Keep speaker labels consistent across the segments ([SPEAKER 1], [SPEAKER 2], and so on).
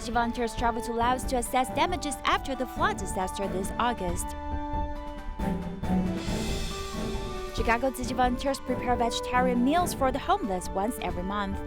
[SPEAKER 1] Tzu Chi volunteers traveled to Laos to assess damages after the flood disaster this August. Chicago Tzu Chi volunteers prepare vegetarian meals for the homeless once every month.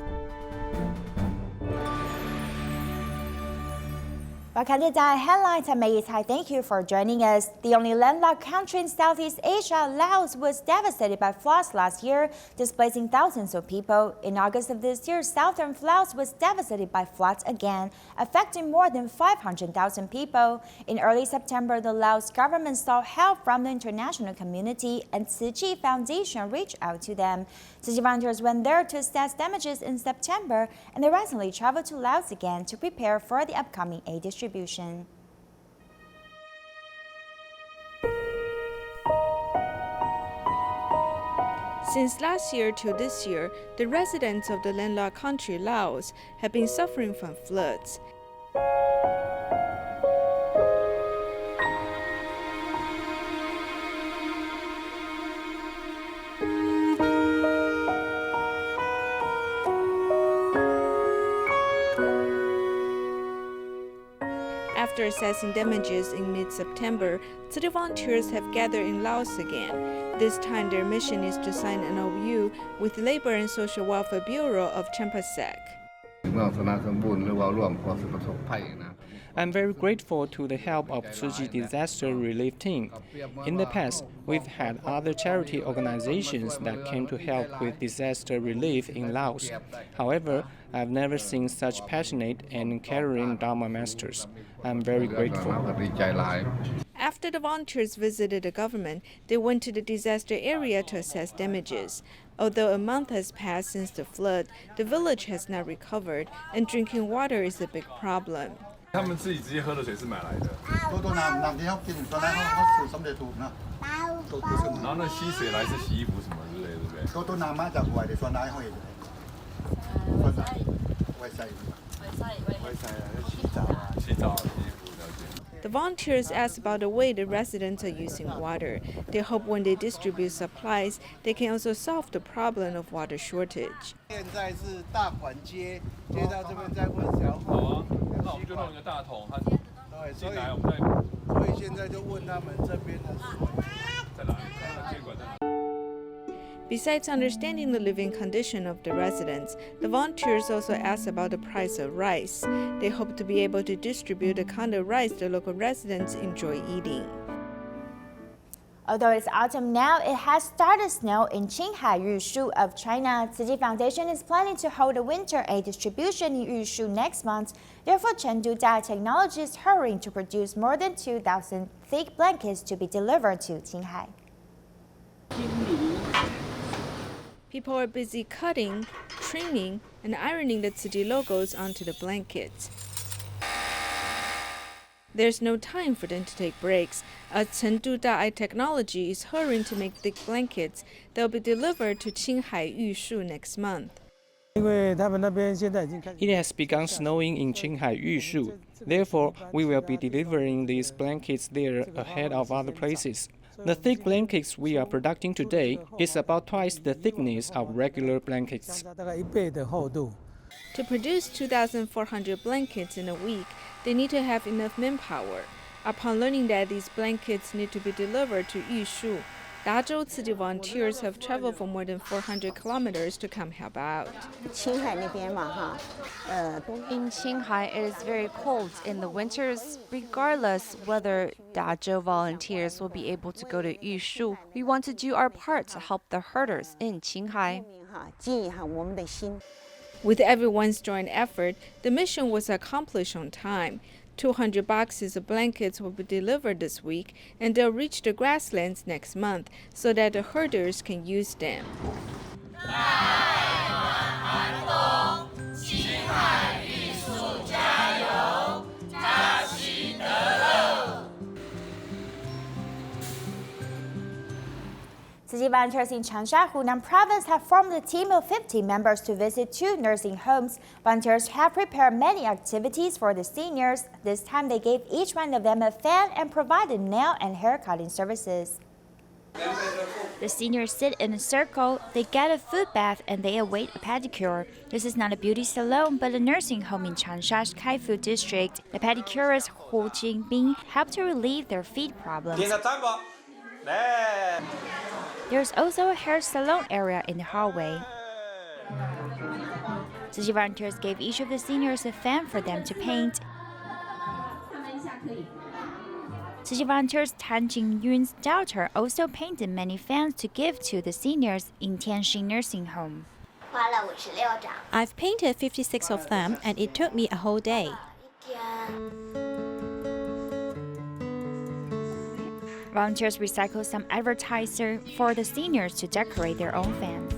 [SPEAKER 1] Welcome to DaAi Headlines. I'm Maggie Tsai. Thank you for joining us. The only landlocked country in Southeast Asia, Laos, was devastated by floods last year, displacing thousands of people. In August of this year, southern Laos was devastated by floods again, affecting more than 500,000 people. In early September, the Laos government sought help from the international community, and Tzu Chi Foundation reached out to them. Tzu Chi volunteers went there to assess damages in September, and they recently traveled to Laos again to prepare for the upcoming aid distribution.
[SPEAKER 2] Since last year to this year, the residents of the landlocked country Laos have been suffering from floods. After assessing damages in mid-September, Tzu Chi volunteers have gathered in Laos again. This time their mission is to sign an MOU with the Labor and Social Welfare Bureau of Changsha.
[SPEAKER 3] I'm very grateful to the help of Tzu Chi Disaster Relief Team. In the past, we've had other charity organizations that came to help with disaster relief in Laos. However, I've never seen such passionate and caring Dharma masters. I'm very grateful.
[SPEAKER 2] After the volunteers visited the government, they went to the disaster area to assess damages. Although a month has passed since the flood, the village has not recovered, and drinking water is a big problem. The volunteers asked about the way the residents are using water. They hope when they distribute supplies, they can also solve the problem of water shortage. Besides understanding the living condition of the residents, the volunteers also asked about the price of rice. They hope to be able to distribute the kind of rice the local residents enjoy eating.
[SPEAKER 1] Although it's autumn now, it has started snow in Qinghai, Yushu of China. Tzu Chi Foundation is planning to hold a winter aid distribution in Yushu next month. Therefore, Chengdu DA.AI Technology is hurrying to produce more than 2,000 thick blankets to be delivered to Qinghai.
[SPEAKER 2] People are busy cutting, trimming, and ironing the Tzu Chi logos onto the blankets. There's no time for them to take breaks, as Chengdu DA.AI Technology is hurrying to make thick blankets that will be delivered to Qinghai Yushu next month.
[SPEAKER 3] It has begun snowing in Qinghai Yushu. Therefore, we will be delivering these blankets there ahead of other places. The thick blankets we are producing today is about twice the thickness of regular blankets.
[SPEAKER 2] To produce 2,400 blankets in a week, they need to have enough manpower. Upon learning that these blankets need to be delivered to Yushu, Dazhou Tzu Chi volunteers have traveled for more than 400 kilometers to come help out.
[SPEAKER 4] In Qinghai, it is very cold in the winters. Regardless whether Dazhou volunteers will be able to go to Yushu, we want to do our part to help the herders in Qinghai.
[SPEAKER 2] With everyone's joint effort, the mission was accomplished on time. 200 boxes of blankets will be delivered this week, and they'll reach the grasslands next month so that the herders can use them.
[SPEAKER 1] Tzu Chi volunteers in Changsha, Hunan province have formed a team of 15 members to visit 2 nursing homes. Volunteers have prepared many activities for the seniors. This time they gave each one of them a fan and provided nail and hair cutting services. The seniors sit in a circle, they get a foot bath, and they await a pedicure. This is not a beauty salon, but a nursing home in Changsha's Kaifu district. The pedicurist Hu Jingbing helped to relieve their feet problems. There's also a hair salon area in the hallway. Tzu Chi volunteers gave each of the seniors a fan for them to paint. Tzu Chi volunteers Tan Jingyun's daughter also painted many fans to give to the seniors in Tianxin Nursing Home.
[SPEAKER 5] I've painted 56 of them, and it took me a whole day.
[SPEAKER 1] Volunteers recycle some advertiser for the seniors to decorate their own fans.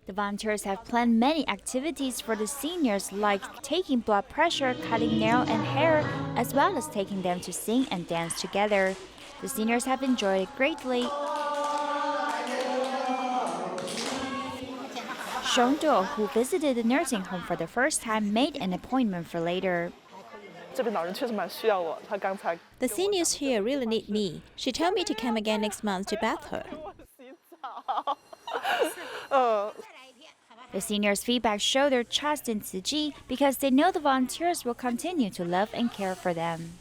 [SPEAKER 1] The volunteers have planned many activities for the seniors, like taking blood pressure, cutting nail and hair, as well as taking them to sing and dance together. The seniors have enjoyed it greatly. Chengdu, who visited the nursing home for the first time, made an appointment for later.
[SPEAKER 5] The seniors here really need me. She told me to come again next month to bath her.
[SPEAKER 1] The seniors' feedback show their trust in Tzu Chi because they know the volunteers will continue to love and care for them.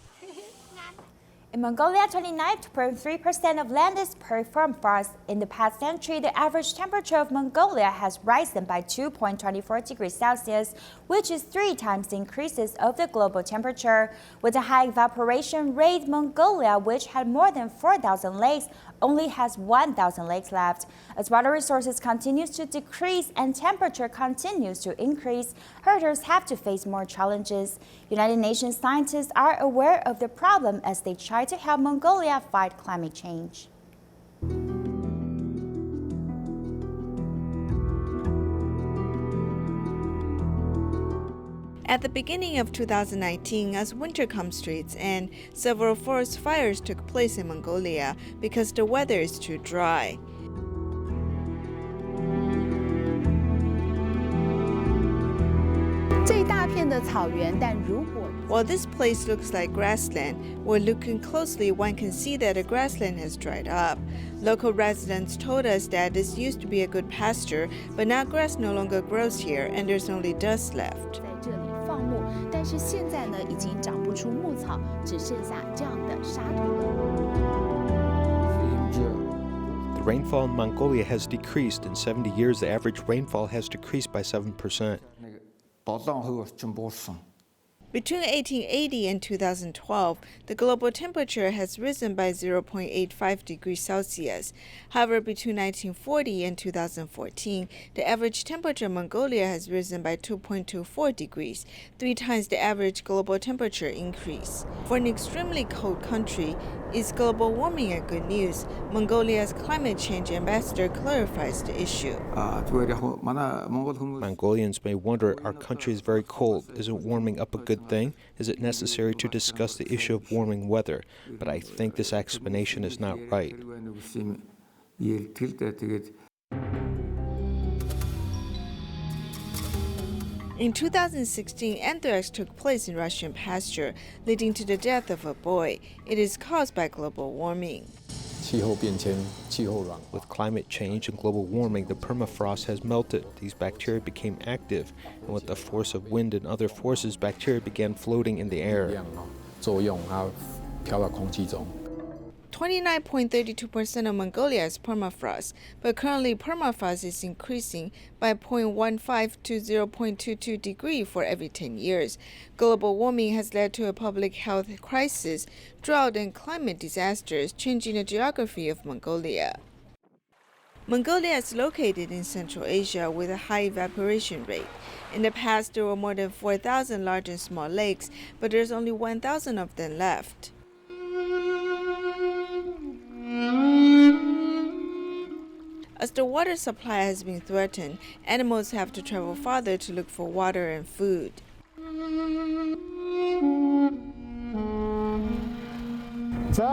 [SPEAKER 1] In Mongolia, 29.3% of land is permafrost. In the past century, the average temperature of Mongolia has risen by 2.24 degrees Celsius, which is 3 times the increases of the global temperature. With a high evaporation rate, Mongolia, which had more than 4,000 lakes, only has 1,000 lakes left. As water resources continues to decrease and temperature continues to increase, herders have to face more challenges. United Nations scientists are aware of the problem as they try to help Mongolia fight climate change.
[SPEAKER 2] At the beginning of 2019, as winter comes to its end, several forest fires took place in Mongolia because the weather is too dry. While this place looks like grassland, when looking closely, one can see that the grassland has dried up. Local residents told us that this used to be a good pasture, but now grass no longer grows here and there's only dust left.
[SPEAKER 6] The rainfall in Mongolia has decreased. In 70 years, the average rainfall has decreased by 7%.
[SPEAKER 2] Between 1880 and 2012, the global temperature has risen by 0.85 degrees Celsius. However, between 1940 and 2014, the average temperature in Mongolia has risen by 2.24 degrees, 3 times the average global temperature increase. For an extremely cold country, is global warming a good news? Mongolia's climate change ambassador clarifies the issue.
[SPEAKER 6] Mongolians may wonder, our country is very cold. Isn't warming up a good thing? Is it necessary to discuss the issue of warming weather? But I think this explanation is not right.
[SPEAKER 2] In 2016, anthrax took place in Russian pasture, leading to the death of a boy. It is caused by global warming.
[SPEAKER 6] With climate change and global warming, the permafrost has melted. These bacteria became active, and with the force of wind and other forces, bacteria began floating in the air.
[SPEAKER 2] 29.32% of Mongolia is permafrost, but currently permafrost is increasing by 0.15 to 0.22 degrees for every 10 years. Global warming has led to a public health crisis, drought and climate disasters, changing the geography of Mongolia. Mongolia is located in Central Asia with a high evaporation rate. In the past, there were more than 4,000 large and small lakes, but there's only 1,000 of them left. As the water supply has been threatened, animals have to travel farther to look for water and food.
[SPEAKER 6] My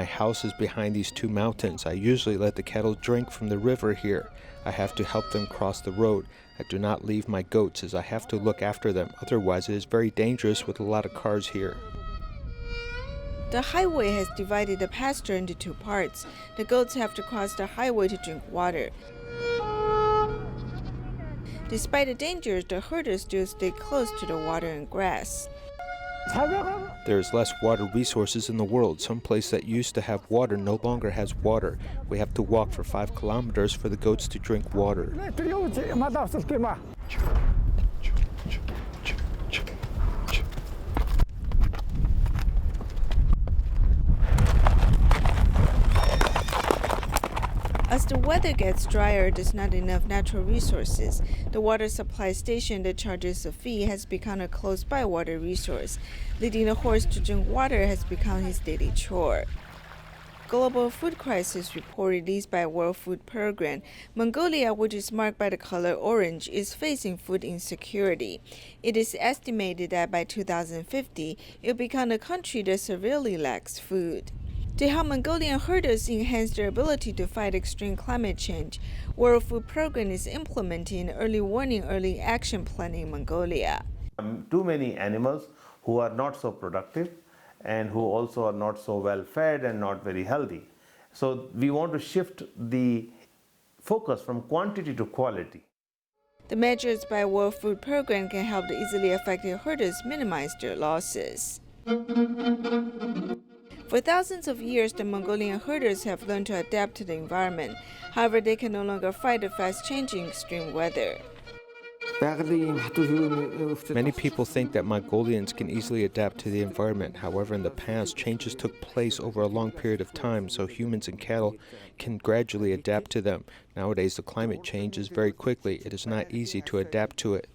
[SPEAKER 6] house is behind these two mountains. I usually let the cattle drink from the river here. I have to help them cross the road. I do not leave my goats as I have to look after them. Otherwise, it is very dangerous with a lot of cars here.
[SPEAKER 2] The highway has divided the pasture into two parts. The goats have to cross the highway to drink water. Despite the dangers, the herders still stay close to the water and grass.
[SPEAKER 6] There is less water resources in the world. Some place that used to have water no longer has water. We have to walk for 5 kilometers for the goats to drink water.
[SPEAKER 2] As the weather gets drier, there's not enough natural resources. The water supply station that charges a fee has become a close-by water resource. Leading the horse to drink water has become his daily chore. Global food crisis report released by World Food Programme. Mongolia, which is marked by the color orange, is facing food insecurity. It is estimated that by 2050, it will become a country that severely lacks food. To help Mongolian herders enhance their ability to fight extreme climate change, World Food Programme is implementing an early warning, early action plan in Mongolia.
[SPEAKER 7] Too many animals who are not so productive and who also are not so well fed and not very healthy. So we want to shift the focus from quantity to quality.
[SPEAKER 2] The measures by World Food Programme can help the easily affected herders minimize their losses. For thousands of years, the Mongolian herders have learned to adapt to the environment. However, they can no longer fight the fast-changing extreme weather.
[SPEAKER 6] Many people think that Mongolians can easily adapt to the environment. However, in the past, changes took place over a long period of time, so humans and cattle can gradually adapt to them. Nowadays, the climate changes very quickly. It is not easy to adapt to it.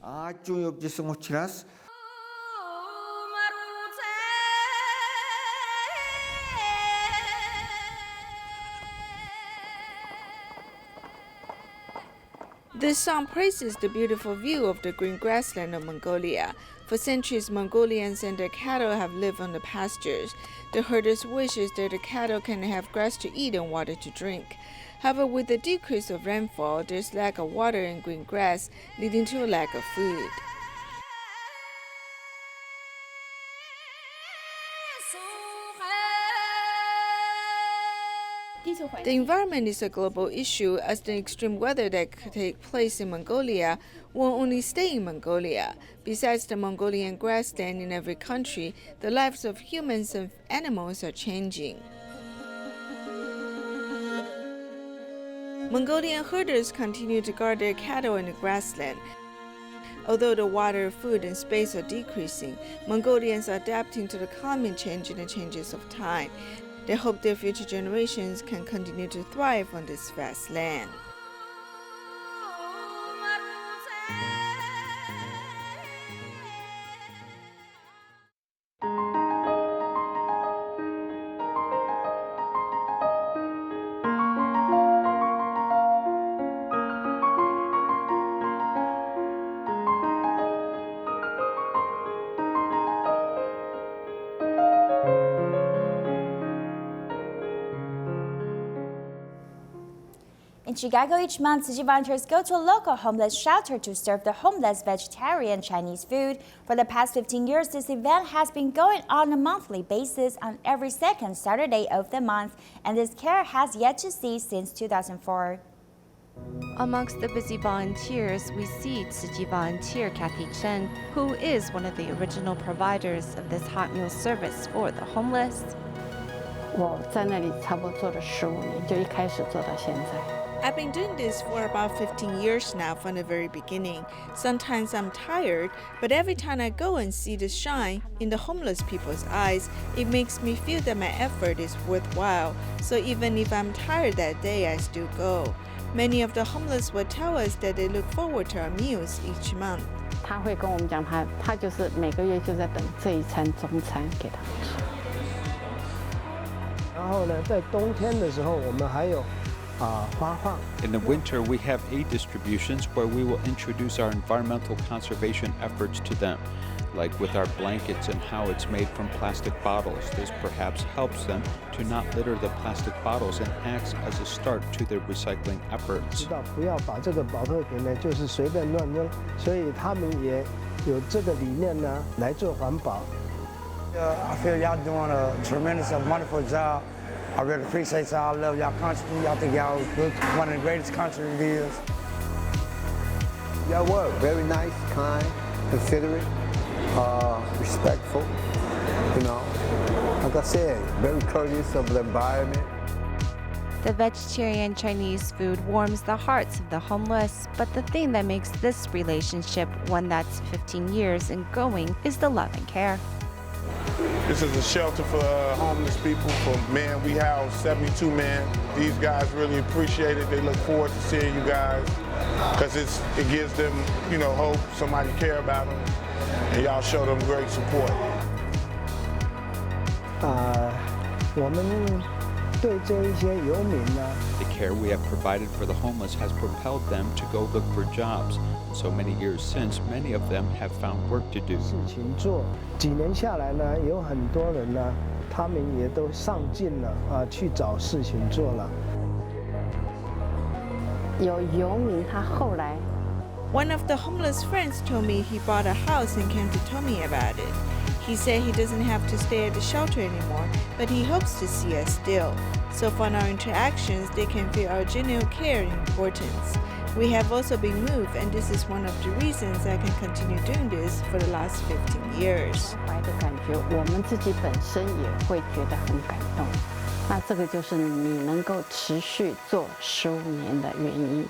[SPEAKER 2] This song praises the beautiful view of the green grassland of Mongolia. For centuries, Mongolians and their cattle have lived on the pastures. The herders wishes that the cattle can have grass to eat and water to drink. However, with the decrease of rainfall, there's lack of water and green grass, leading to a lack of food. The environment is a global issue, as the extreme weather that could take place in Mongolia won't only stay in Mongolia. Besides the Mongolian grassland in every country, the lives of humans and animals are changing. Mongolian herders continue to guard their cattle in the grassland. Although the water, food, and space are decreasing, Mongolians are adapting to the climate change and the changes of time. They hope their future generations can continue to thrive on this vast land.
[SPEAKER 1] In Chicago each month, Tzu Chi volunteers go to a local homeless shelter to serve the homeless vegetarian Chinese food. For the past 15 years, this event has been going on a monthly basis on every second Saturday of the month, and this care has yet to cease since 2004.
[SPEAKER 4] Amongst the busy volunteers, we see Tzu Chi volunteer Kathy Chen, who is one of the original providers of this hot meal service for the homeless.
[SPEAKER 8] 我在那里差不多做了15年，就一开始做到现在。
[SPEAKER 2] I've been doing this for about 15 years now from the very beginning. Sometimes I'm tired, but every time I go and see the shine in the homeless people's eyes, it makes me feel that my effort is worthwhile. So even if I'm tired that day, I still go. Many of the homeless will tell us that they look forward to our meals each month.
[SPEAKER 8] 他会跟我们讲，他就是每个月就在等这一餐中餐给他们吃。
[SPEAKER 9] 然后呢，在冬天的时候，我们还有发放。
[SPEAKER 10] In the winter, we have aid distributions where we will introduce our environmental conservation efforts to them. like with our blankets and how it's made from plastic bottles. This perhaps helps them to not litter the plastic bottles and acts as a start to their recycling efforts.
[SPEAKER 9] 知道不要把这个保特瓶呢，就是随便乱扔，所以他们也有这个理念呢，来做环保。
[SPEAKER 11] I feel y'all doing a tremendous and wonderful job. I really appreciate y'all. I love y'all country. I think y'all one of the greatest country it is.
[SPEAKER 12] Y'all were very nice, kind, considerate, respectful. You know, like I said, very courteous of the environment.
[SPEAKER 4] The vegetarian Chinese food warms the hearts of the homeless, but the thing that makes this relationship one that's 15 years and going is the love and care.
[SPEAKER 13] This is a shelter for homeless people. For men, we house 72 men. These guys really appreciate it. They look forward to seeing you guys because it gives them, you know, hope. Somebody care about them, and y'all show them great support.
[SPEAKER 9] 我们对这一些游民呢。
[SPEAKER 10] The care we have provided for the homeless has propelled them to go look for jobs. So many years since, many of them have found work to do.
[SPEAKER 9] 事情做，几年下来呢，有很多人呢，他们也都上进了去找事情做了。
[SPEAKER 8] 有游民，他后来。
[SPEAKER 2] One of the homeless friends told me he bought a house and came to tell me about it. He said he doesn't have to stay at the shelter anymore, but he hopes to see us still. So from our interactions, they can feel our genuine care and importance. We have also been moved, and this is one of the reasons I can continue doing this for the last 15 years.
[SPEAKER 8] 怀的感觉，我们自己本身也会觉得很感动。那这个就是你能够持续做15年的原因。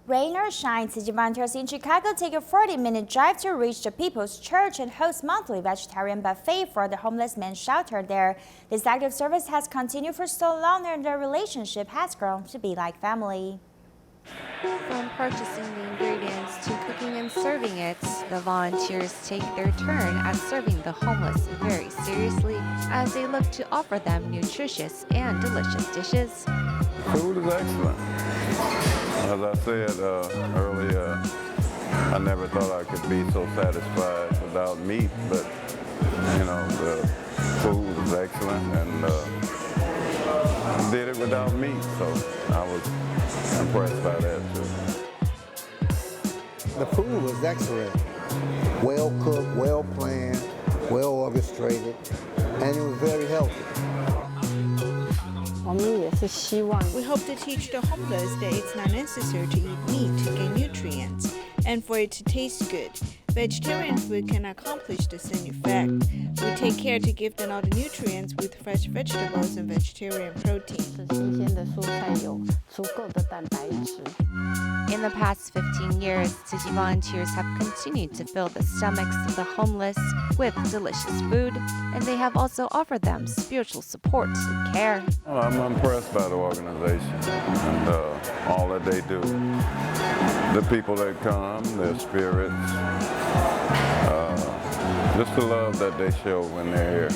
[SPEAKER 1] Rain or shine, Tzu Chi volunteers in Chicago take a 40-minute drive to reach the People's Church and host monthly vegetarian buffet for the homeless men sheltered there. This active service has continued for so long and their relationship has grown to be like family.
[SPEAKER 4] From purchasing the ingredients to cooking and serving it, the volunteers take their turn at serving the homeless very seriously as they look to offer them nutritious and delicious dishes.
[SPEAKER 14] Food is excellent. As I said earlier, I never thought I could be so satisfied without meat, but you know, the food was excellent, and I did it without meat, so I was impressed by that too.
[SPEAKER 12] The food was excellent, well cooked, well planned, well orchestrated, and it was very healthy.
[SPEAKER 2] We hope to teach the homeless that it's not necessary to eat meat to gain nutrients and for it to taste good. Vegetarian food can accomplish the same effect. We take care to give them all the nutrients with fresh vegetables and vegetarian protein.
[SPEAKER 4] In the past 15 years, Tzu Chi volunteers have continued to fill the stomachs of the homeless with delicious food, and they have also offered them spiritual support and care.
[SPEAKER 14] Well, I'm impressed by the organization and all that they do. The people that come, their spirits, just the love that they show when they're here.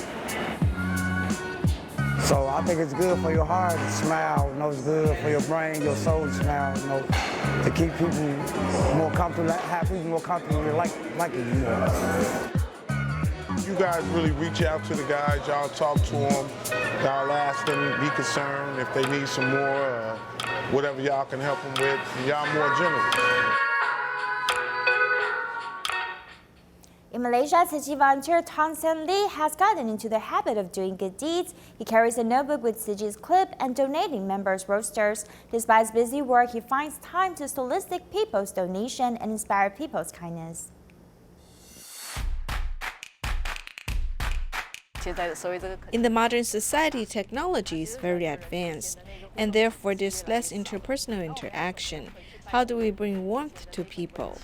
[SPEAKER 11] So I think it's good for your heart to smile. You know, it's good for your brain, your soul to smile. You know, to keep people more comfortable, have people more comfortable liking you more.
[SPEAKER 13] You guys really reach out to the guys. Y'all talk to them. Y'all ask them, be concerned if they need some more, whatever y'all can help them with. Y'all more generous.
[SPEAKER 1] In Malaysia, Tzu Chi volunteer Tong Sen Lee has gotten into the habit of doing good deeds. He carries a notebook with Tzu Chi's clip and donating members' roasters. Despite his busy work, he finds time to solicit people's donation and inspire people's kindness.
[SPEAKER 2] In the modern society, technology is very advanced, and therefore there's less interpersonal interaction. How do we bring warmth to people?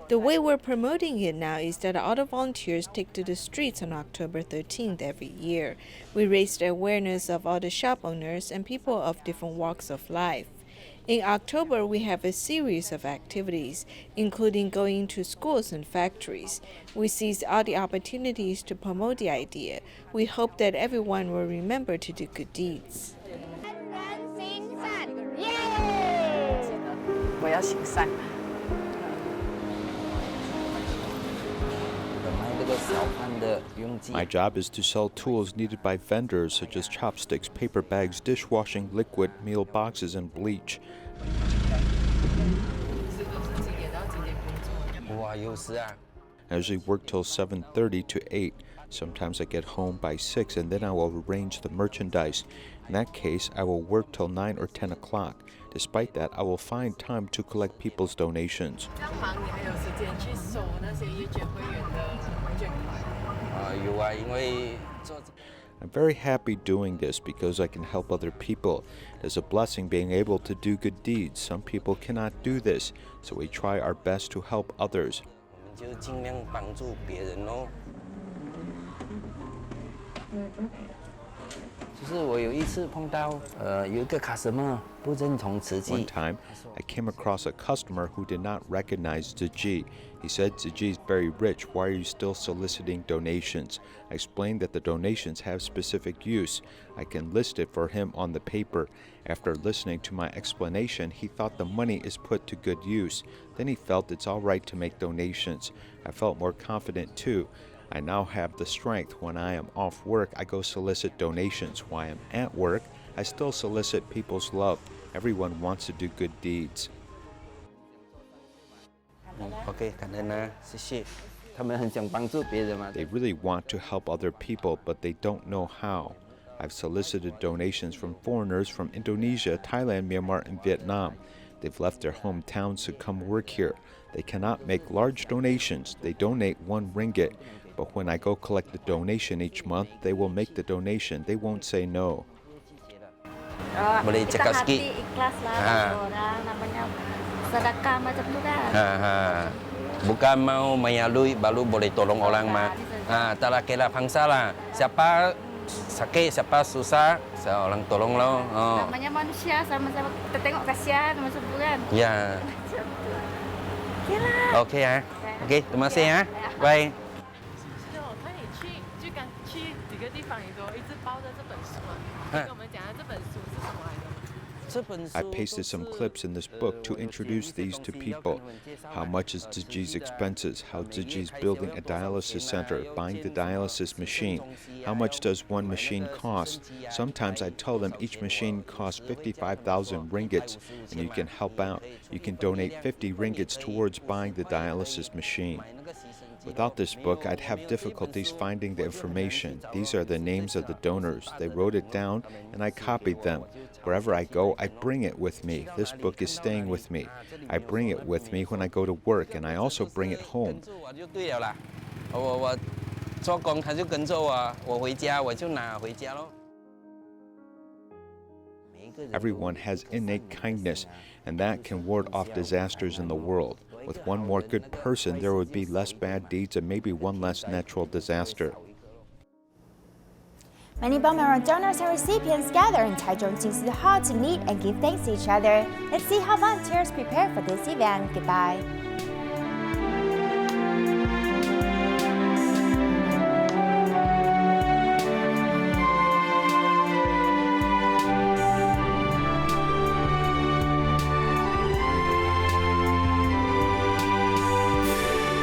[SPEAKER 2] The way we're promoting it now is that all the volunteers take to the streets on October 13th every year. We raise the awareness of all the shop owners and people of different walks of life. In October, we have a series of activities, including going to schools and factories. We seize all the opportunities to promote the idea. We hope that everyone will remember to do good deeds.
[SPEAKER 8] 我要行善。
[SPEAKER 6] My job is to sell tools needed by vendors such as chopsticks, paper bags, dishwashing liquid, meal boxes, and bleach. I usually work till 7:30 to 8. Sometimes I get home by 6 and then I will arrange the merchandise. In that case, I will work till 9 or 10 o'clock. Despite that, I will find time to collect people's donations. I'm very happy doing this because I can help other people. It's a blessing being able to do good deeds. Some people cannot do this, so we try our best to help others. One time, I came across a customer who did not recognize Tzu Chi. He said, "Tzu Chi is very rich. Why are you still soliciting donations?" I explained that the donations have specific use. I can list it for him on the paper. After listening to my explanation, he thought the money is put to good use. Then he felt it's all right to make donations. I felt more confident too. I now have the strength. When I am off work, I go solicit donations. While I am at work, I still solicit people's love. Everyone wants to do good deeds. They really want to help other people, but they don't know how. I've solicited donations from foreigners from Indonesia, Thailand, Myanmar, and Vietnam. They've left their hometowns to come work here. They cannot make large donations. They donate 1 ringgit. But when I go collect the donation each month, they will make the donation. They won't say no.
[SPEAKER 15] Boleh cakap sikit. Bukan mau menyalui baru boleh tolong orang mah. Tak lah kira bangsa lah. Siapa sakit, siapa susah, saya orang tolong lo.
[SPEAKER 16] Namanya manusia, sama-sama kita tengok kasihan sama sebulan.
[SPEAKER 15] Ya. Okey ya. Okey, terima kasih ya. Bye.
[SPEAKER 6] I pasted some clips in this book to introduce these to people. How much is Tzu Chi's expenses? How Tzu Chi's building a dialysis center, buying the dialysis machine? How much does one machine cost? Sometimes I tell them each machine costs 55,000 ringgits, and you can help out. You can donate 50 ringgits towards buying the dialysis machine. Without this book, I'd have difficulties finding the information. These are the names of the donors. They wrote it down, and I copied them. Wherever I go, I bring it with me. This book is staying with me. I bring it with me when I go to work, and I also bring it home. Everyone has innate kindness, and that can ward off disasters in the world. With one more good person, there would be less bad deeds and maybe one less natural disaster.
[SPEAKER 1] Many Balmoral donors and recipients gather in Taichung Jingsi Hall to meet and give thanks to each other. Let's see how volunteers prepare for this event. Goodbye.